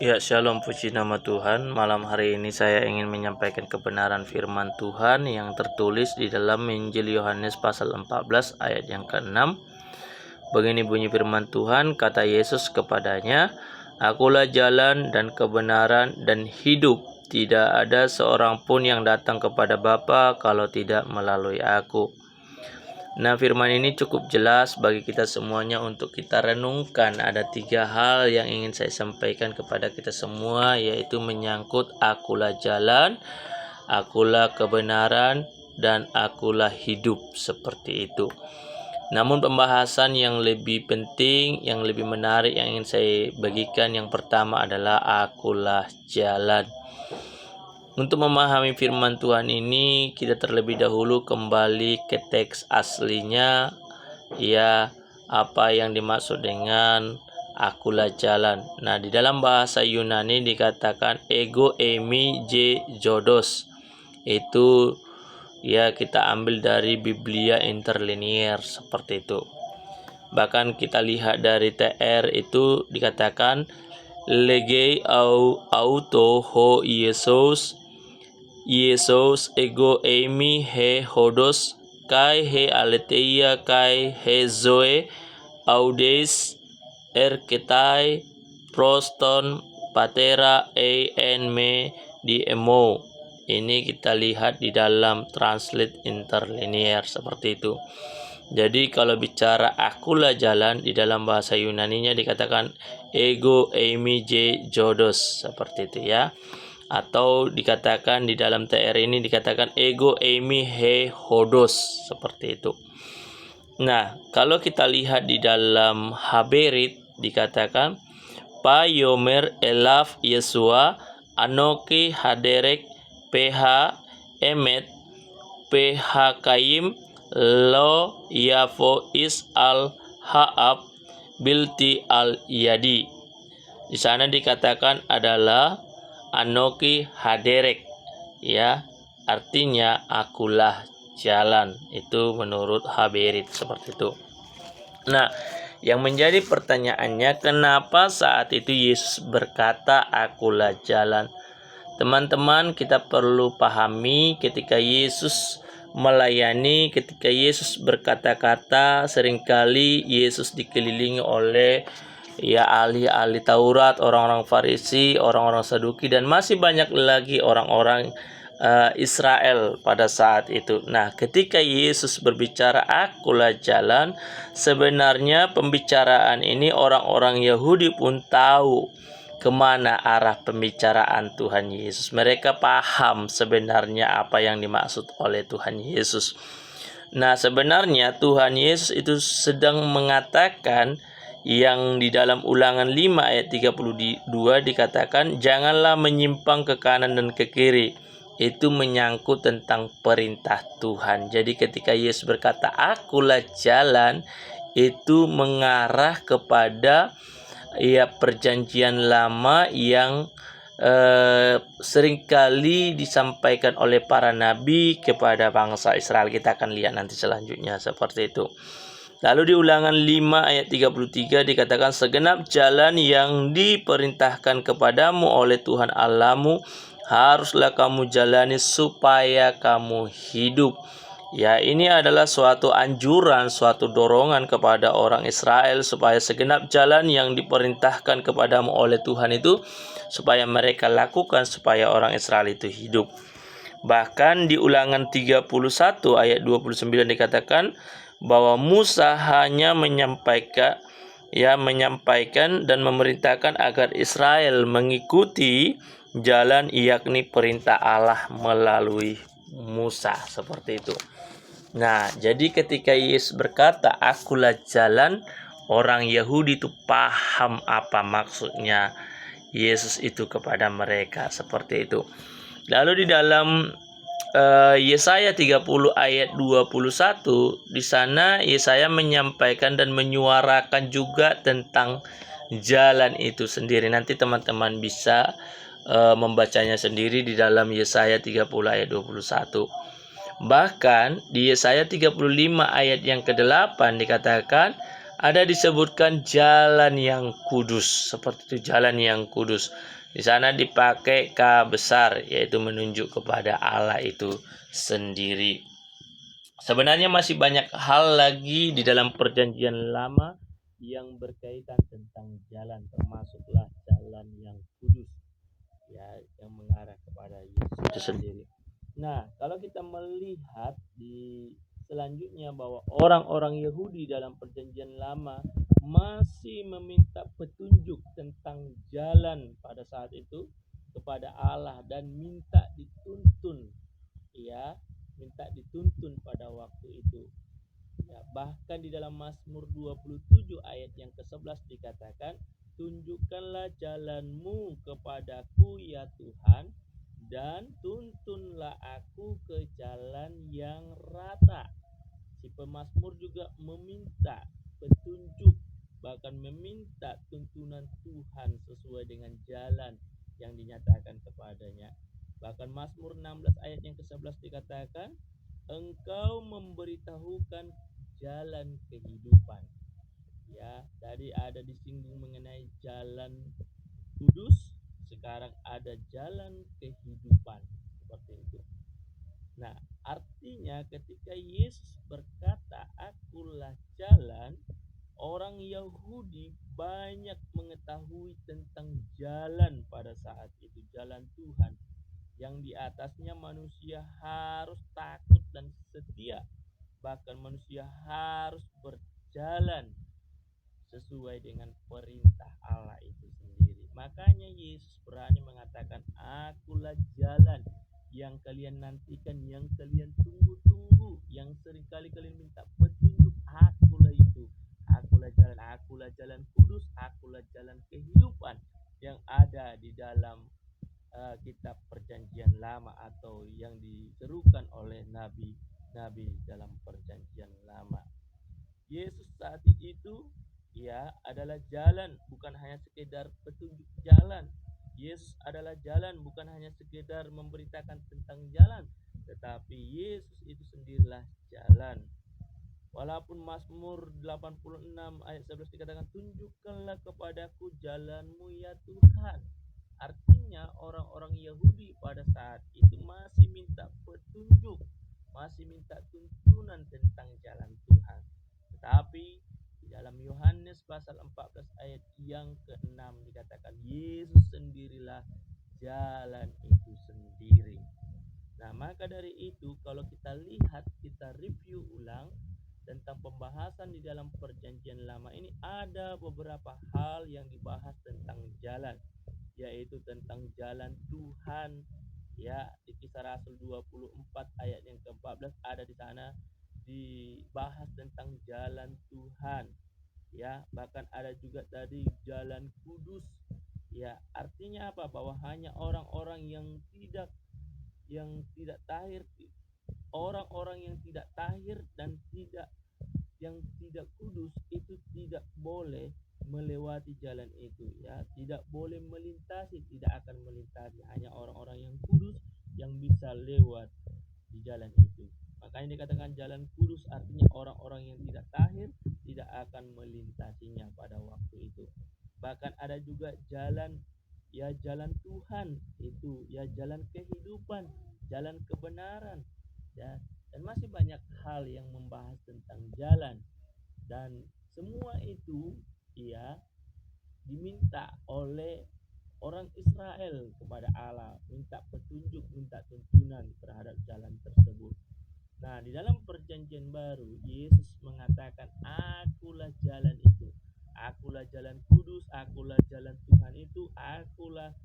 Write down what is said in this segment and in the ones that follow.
Ya, shalom, puji nama Tuhan. Malam hari ini saya ingin menyampaikan kebenaran firman Tuhan yang tertulis di dalam Injil Yohanes pasal 14 ayat yang ke-6. Begini bunyi firman Tuhan, kata Yesus kepadanya, "Akulah jalan dan kebenaran dan hidup. Tidak ada seorang pun yang datang kepada Bapa kalau tidak melalui aku." Nah, firman ini cukup jelas bagi kita semuanya untuk kita renungkan. Ada 3 hal yang ingin saya sampaikan kepada kita semua, yaitu menyangkut akulah jalan, akulah kebenaran, dan akulah hidup, seperti itu. Namun pembahasan yang lebih penting, yang lebih menarik yang ingin saya bagikan, yang pertama adalah akulah jalan. Untuk memahami firman Tuhan ini, kita terlebih dahulu kembali ke teks aslinya, ya, apa yang dimaksud dengan akulah jalan. Nah, di dalam bahasa Yunani dikatakan ego eimi je jodos. Itu ya kita ambil dari Biblia interlinear seperti itu. Bahkan kita lihat dari TR itu dikatakan legei au auto ho Yesus ego eimi he hodos kai he aletheia kai he zoe audes erketai proston patera en me di emo. Ini kita lihat di dalam translate interlinear seperti itu. Jadi kalau bicara akulah jalan, di dalam bahasa Yunaninya dikatakan ego eimi je jodos, seperti itu ya. Atau dikatakan di dalam TR ini dikatakan ego eimi he hodos, seperti itu. Nah, kalau kita lihat di dalam Haberit dikatakan pa yomer elaf Yesua anoki haderek ph emet ph kaim lo yafo is al haab bilti al yadi. Di sana dikatakan adalah anoki haderek, ya, artinya akulah jalan. Itu menurut Haberit seperti itu. Nah, yang menjadi pertanyaannya, kenapa saat itu Yesus berkata akulah jalan? Teman-teman, kita perlu pahami ketika Yesus melayani, ketika Yesus berkata-kata, seringkali Yesus dikelilingi oleh ya ahli-ahli Taurat, orang-orang Farisi, orang-orang Saduki, dan masih banyak lagi orang-orang Israel pada saat itu. Nah, ketika Yesus berbicara akulah jalan, sebenarnya pembicaraan ini orang-orang Yahudi pun tahu kemana arah pembicaraan Tuhan Yesus. Mereka paham sebenarnya apa yang dimaksud oleh Tuhan Yesus. Nah, sebenarnya Tuhan Yesus itu sedang mengatakan yang di dalam Ulangan 5 ayat 32 dikatakan, janganlah menyimpang ke kanan dan ke kiri. Itu menyangkut tentang perintah Tuhan. Jadi ketika Yesus berkata akulah jalan, itu mengarah kepada ya perjanjian lama yang seringkali disampaikan oleh para nabi kepada bangsa Israel. Kita akan lihat nanti selanjutnya seperti itu. Lalu di Ulangan 5 ayat 33 dikatakan, segenap jalan yang diperintahkan kepadamu oleh Tuhan Allahmu haruslah kamu jalani supaya kamu hidup. Ya, ini adalah suatu anjuran, suatu dorongan kepada orang Israel supaya segenap jalan yang diperintahkan kepadamu oleh Tuhan itu supaya mereka lakukan, supaya orang Israel itu hidup. Bahkan di Ulangan 31 ayat 29 dikatakan bahwa Musa hanya menyampaikan dan memerintahkan agar Israel mengikuti jalan, yakni perintah Allah melalui Musa, seperti itu. Nah, jadi ketika Yesus berkata akulah jalan, orang Yahudi itu paham apa maksudnya Yesus itu kepada mereka, seperti itu. Lalu di dalam Yesaya 30 ayat 21, di sana Yesaya menyampaikan dan menyuarakan juga tentang jalan itu sendiri. Nanti teman-teman bisa membacanya sendiri di dalam Yesaya 30 ayat 21. Bahkan di Yesaya 35 ayat yang ke-8 dikatakan ada disebutkan jalan yang kudus, seperti itu, jalan yang kudus. Di sana dipakai K besar, yaitu menunjuk kepada Allah itu sendiri. Sebenarnya masih banyak hal lagi di dalam perjanjian lama yang berkaitan tentang jalan, termasuklah jalan yang kudus, ya, yang mengarah kepada Yesus itu sendiri. Nah, kalau kita melihat di selanjutnya bahwa orang-orang Yahudi dalam perjanjian lama masih meminta petunjuk tentang jalan pada saat itu kepada Allah dan minta dituntun, ya, minta dituntun pada waktu itu. Ya, bahkan di dalam Mazmur 27 ayat yang ke-11 dikatakan, tunjukkanlah jalanmu kepadaku ya Tuhan, dan tuntunlah aku ke jalan yang rata. Si pemazmur juga meminta petunjuk, bahkan meminta tuntunan Tuhan sesuai dengan jalan yang dinyatakan kepadanya. Bahkan Mazmur 16 ayat yang ke-11 dikatakan, Engkau memberitahukan jalan kehidupan. Ya, tadi ada disinggung mengenai jalan kudus, sekarang ada jalan kehidupan, seperti itu. Nah, artinya ketika Yesus berkata, "Akulah jalan", orang Yahudi banyak mengetahui tentang jalan pada saat itu, jalan Tuhan, yang di atasnya manusia harus takut dan setia. Bahkan manusia harus berjalan sesuai dengan perintah Allah itu sendiri. Makanya Yesus berani mengatakan, "Akulah jalan", yang kalian nantikan, yang kalian tunggu-tunggu, yang seringkali kalian minta petunjuk. Akulah itu, akulah jalan kudus, akulah jalan kehidupan yang ada di dalam kitab perjanjian lama atau yang diserukan oleh nabi-nabi dalam perjanjian lama. Yesus saat itu, ya, adalah jalan, bukan hanya sekedar petunjuk jalan. Yesus adalah jalan, bukan hanya sekedar memberitakan tentang jalan, tetapi Yesus itu sendirilah jalan. Walaupun Mazmur 86 ayat 11 dikatakan, tunjukkanlah kepadaku jalanmu ya Tuhan. Artinya orang-orang Yahudi pada saat itu masih minta petunjuk, masih minta tuntunan tentang jalan Tuhan. Tetapi di dalam Yohanes pasal 14 ayat yang ke-6 dikatakan, Yesus sendirilah jalan itu sendiri. Nah, maka dari itu kalau kita lihat, kita review ulang tentang pembahasan di dalam perjanjian lama ini, ada beberapa hal yang dibahas tentang jalan, yaitu tentang jalan Tuhan. Ya, di Kisah Rasul 24 ayat yang ke-14 ada di sana dibahas tentang jalan Tuhan. Ya, bahkan ada juga tadi jalan kudus. Ya, artinya apa? Bahwa hanya orang-orang yang tidak tahir, orang-orang yang tidak tahir dan yang tidak kudus itu tidak boleh melewati jalan itu, ya, tidak boleh melintasi, tidak akan melintasi. Hanya orang-orang yang kudus yang bisa lewat di jalan itu. Makanya dikatakan jalan kudus, artinya orang-orang yang tidak tahir tidak akan melintasinya pada waktu itu. Bahkan ada juga jalan, ya, jalan Tuhan itu, ya, jalan kehidupan, jalan kebenaran, ya, dan masih banyak hal yang membahas tentang jalan. Dan semua itu, ya, diminta oleh orang Israel kepada Allah, minta petunjuk, minta tuntunan terhadap jalan tersebut. Nah, di dalam perjanjian baru, Yesus mengatakan, akulah jalan itu, akulah jalan kudus, akulah jalan Tuhan itu, akulah,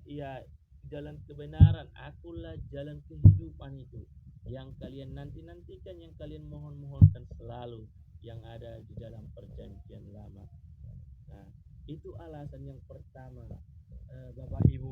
ya, jalan kebenaran, akulah jalan kehidupan itu, yang kalian nanti-nantikan, yang kalian mohon-mohonkan selalu, yang ada di dalam perjanjian lama. Nah, itu alasan yang pertama, Bapak Ibu,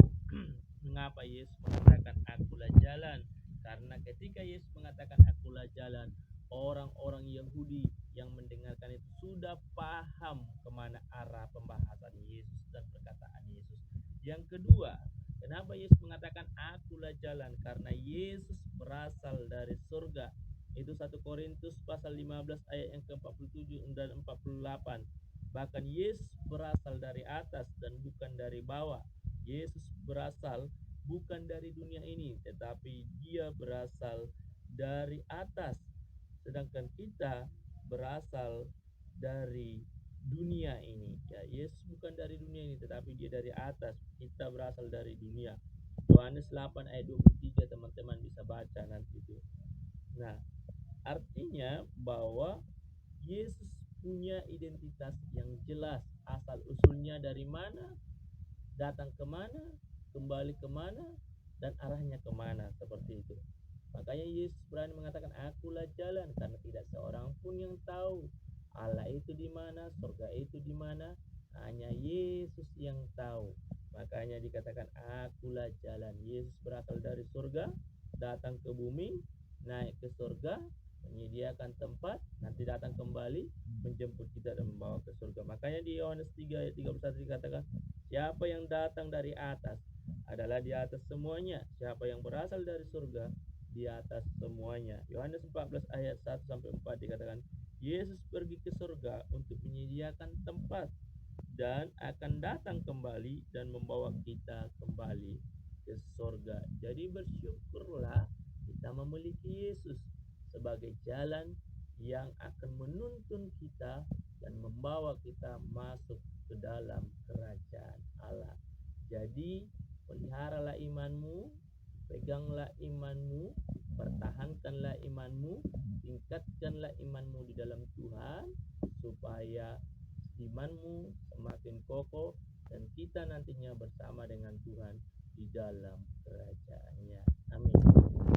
mengapa Yesus mengatakan akulah jalan. Karena ketika Yesus mengatakan akulah jalan, orang-orang Yahudi yang mendengarkan itu sudah paham kemana arah pembahasan Yesus dan perkataan Yesus. Yang kedua, kenapa Yesus mengatakan akulah jalan? Karena Yesus berasal dari surga. Itu 1 Korintus pasal 15 ayat yang ke-47 dan 48. Bahkan Yesus berasal dari atas dan bukan dari bawah. Yesus berasal bukan dari dunia ini, tetapi dia berasal dari atas. Sedangkan kita berasal dari dunia ini. Ya, Yesus bukan dari dunia ini, tetapi dia dari atas. Kita berasal dari dunia. Yohanes 8 ayat 23, teman-teman bisa baca nanti itu. Nah, artinya bahwa Yesus punya identitas yang jelas, asal usulnya dari mana, datang kemana, kembali kemana, dan arahnya kemana, seperti itu. Makanya Yesus berani mengatakan, akulah jalan, karena tidak seorang pun yang tahu Allah itu di mana, surga itu di mana, hanya Yesus yang tahu. Makanya dikatakan akulah jalan. Yesus berasal dari surga, datang ke bumi, naik ke surga, menyediakan tempat, nanti datang kembali menjemput kita dan membawa ke surga. Makanya di Yohanes 3 ayat 31 dikatakan, siapa yang datang dari atas adalah di atas semuanya. Siapa yang berasal dari surga di atas semuanya. Yohanes 14 ayat 1 sampai 4 dikatakan, Yesus pergi ke surga untuk menyediakan tempat dan akan datang kembali dan membawa kita kembali ke surga. Jadi bersyukurlah kita memiliki Yesus sebagai jalan yang akan menuntun kita dan membawa kita masuk ke dalam kerajaan Allah. Jadi peliharalah imanmu, peganglah imanmu, pertahankanlah imanmu, tingkatkanlah imanmu di dalam Tuhan, supaya imanmu semakin kokoh dan kita nantinya bersama dengan Tuhan di dalam kerajaannya. Amin.